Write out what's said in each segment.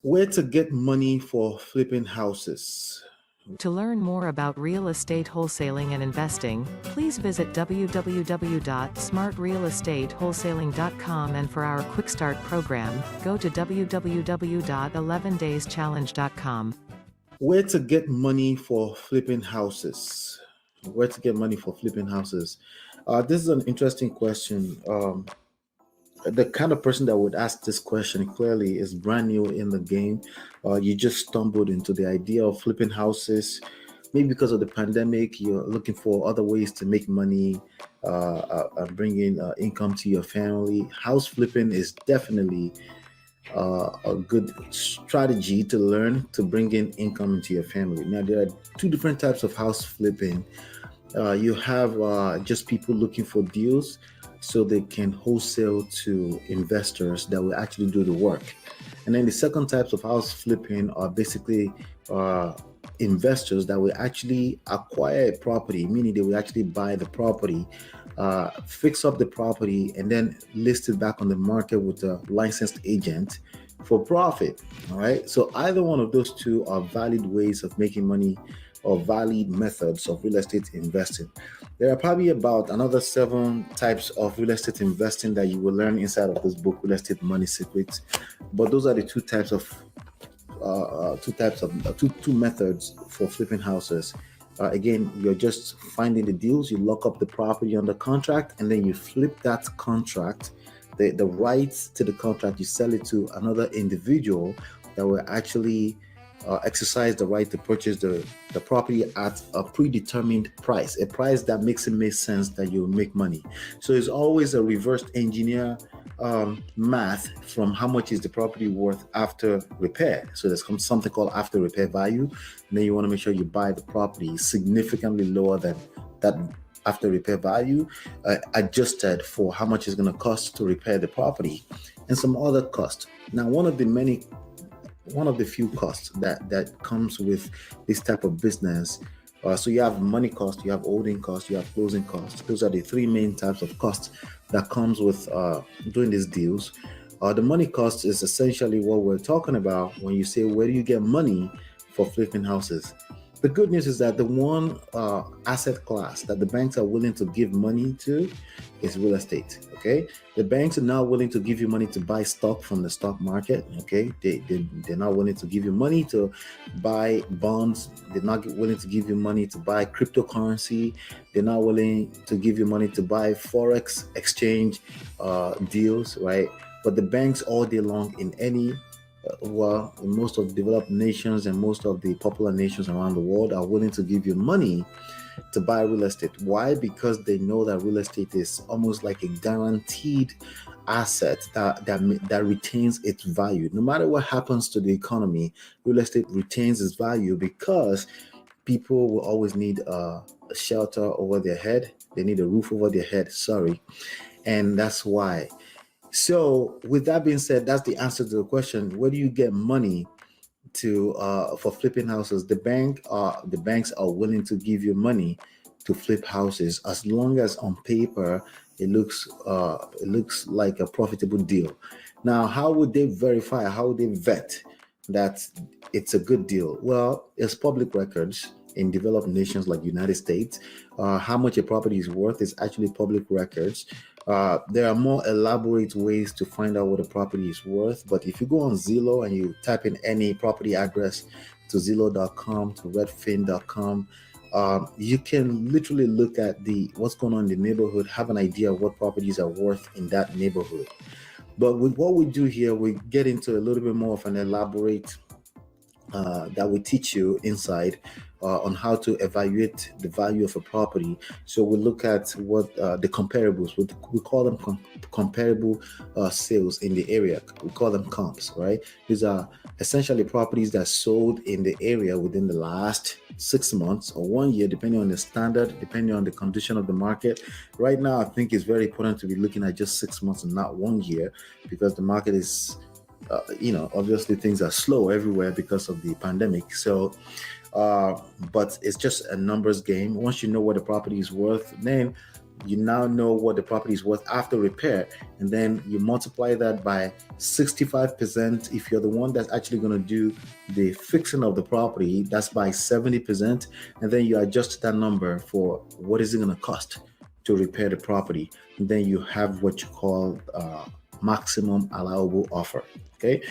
Where to get money for flipping houses. To learn more about real estate wholesaling and investing, please visit www.smartrealestatewholesaling.com, and for our Quick Start program, go to www.11dayschallenge.com. Where to get money for flipping houses. Where to get money for flipping houses. This is an interesting question. The kind of person that would ask this question clearly is brand new in the game. You just stumbled into the idea of flipping houses. Maybe because of the pandemic, you're looking for other ways to make money, bring in income to your family. House flipping is definitely a good strategy to learn to bring in income into your family. Now, there are two different types of house flipping. You have just people looking for deals so they can wholesale to investors that will actually do the work. And then the second types of house flipping are basically investors that will actually acquire a property, meaning they will actually buy the property, fix up the property, and then list it back on the market with a licensed agent for profit. All right. So either one of those two are valid ways of making money or valid methods of real estate investing. There are probably about another 7 types of real estate investing that you will learn inside of this book, Real Estate Money Secrets. But those are the two methods for flipping houses. Again, you're just finding the deals, you lock up the property under contract, and then you flip that contract, the rights to the contract, you sell it to another individual that will actually exercise the right to purchase the property at a predetermined price, a price that makes it make sense that you'll make money. So it's always a reverse engineer math from how much is the property worth after repair. So there's something called after repair value. And then you want to make sure you buy the property significantly lower than that after repair value, adjusted for how much it's going to cost to repair the property and some other cost. Now, one of the few costs that comes with this type of business. So you have money cost, you have holding cost, you have closing cost. Those are the 3 main types of costs that comes with doing these deals. The money cost is essentially what we're talking about when you say, where do you get money for flipping houses? The good news is that the one asset class that the banks are willing to give money to is real estate. Okay, the banks are not willing to give you money to buy stock from the stock market. Okay, they're not willing to give you money to buy bonds. They're not willing to give you money to buy cryptocurrency. They're not willing to give you money to buy forex exchange deals, right? But the banks all day long in most of the developed nations and most of the popular nations around the world are willing to give you money to buy real estate. Why? Because they know that real estate is almost like a guaranteed asset that retains its value. No matter what happens to the economy, real estate retains its value because people will always need a shelter over their head. They need a roof over their head, and that's why. So with that being said, that's the answer to the question. Where do you get money to for flipping houses? The banks are willing to give you money to flip houses as long as on paper it looks like a profitable deal. Now, how would they verify? How would they vet that it's a good deal? Well, it's public records in developed nations like United States. How much a property is worth is actually public records. There are more elaborate ways to find out what a property is worth, but if you go on Zillow and you type in any property address to Zillow.com, to Redfin.com, you can literally look at what's going on in the neighborhood, have an idea of what properties are worth in that neighborhood. But with what we do here, we get into a little bit more of an elaborate that will teach you inside on how to evaluate the value of a property. So we look at what the comparables, we call them comparable sales in the area. We call them comps, right? These are essentially properties that sold in the area within the last 6 months or 1 year, depending on the standard, depending on the condition of the market. Right now, I think it's very important to be looking at just 6 months and not 1 year, because the market is obviously things are slow everywhere because of the pandemic. So, but it's just a numbers game. Once you know what the property is worth, then you now know what the property is worth after repair, and then you multiply that by 65%. If you're the one that's actually going to do the fixing of the property, that's by 70%, and then you adjust that number for what is it going to cost to repair the property, and then you have what you call maximum allowable offer. Okay,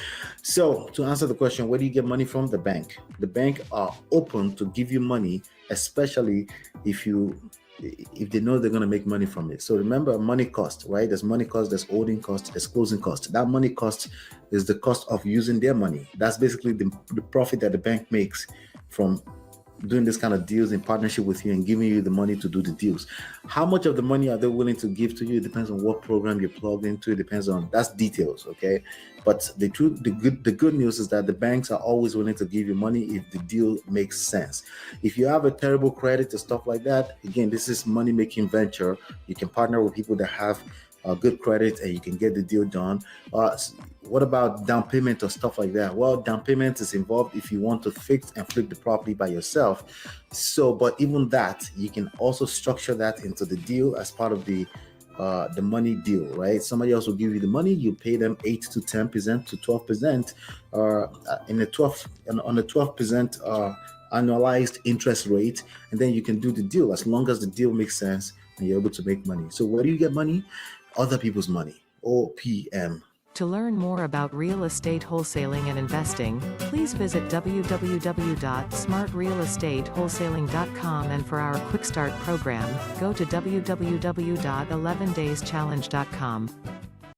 so to answer the question, where do you get money from? The bank. The bank are open to give you money, especially if they know they're going to make money from it. So remember, money cost, right? There's money cost, there's holding cost, there's closing cost. That money cost is the cost of using their money. That's basically the profit that the bank makes from doing this kind of deals in partnership with you and giving you the money to do the deals. How much of the money are they willing to give to you? It depends on what program you're plugged into. It depends on, that's details, okay? But the good news is that the banks are always willing to give you money if the deal makes sense. If you have a terrible credit or stuff like that, again, this is money-making venture. You can partner with people that have good credit and you can get the deal done. What about down payment or stuff like that? Well, down payment is involved if you want to fix and flip the property by yourself. So, but even that, you can also structure that into the deal as part of the money deal, right? Somebody else will give you the money, you pay them 8 to 10% to 12%, on the 12% annualized interest rate, and then you can do the deal as long as the deal makes sense and you're able to make money. So where do you get money? Other people's money, OPM. To learn more about real estate wholesaling and investing, please visit www.smartrealestatewholesaling.com, and for our Quick Start program, go to www.11dayschallenge.com.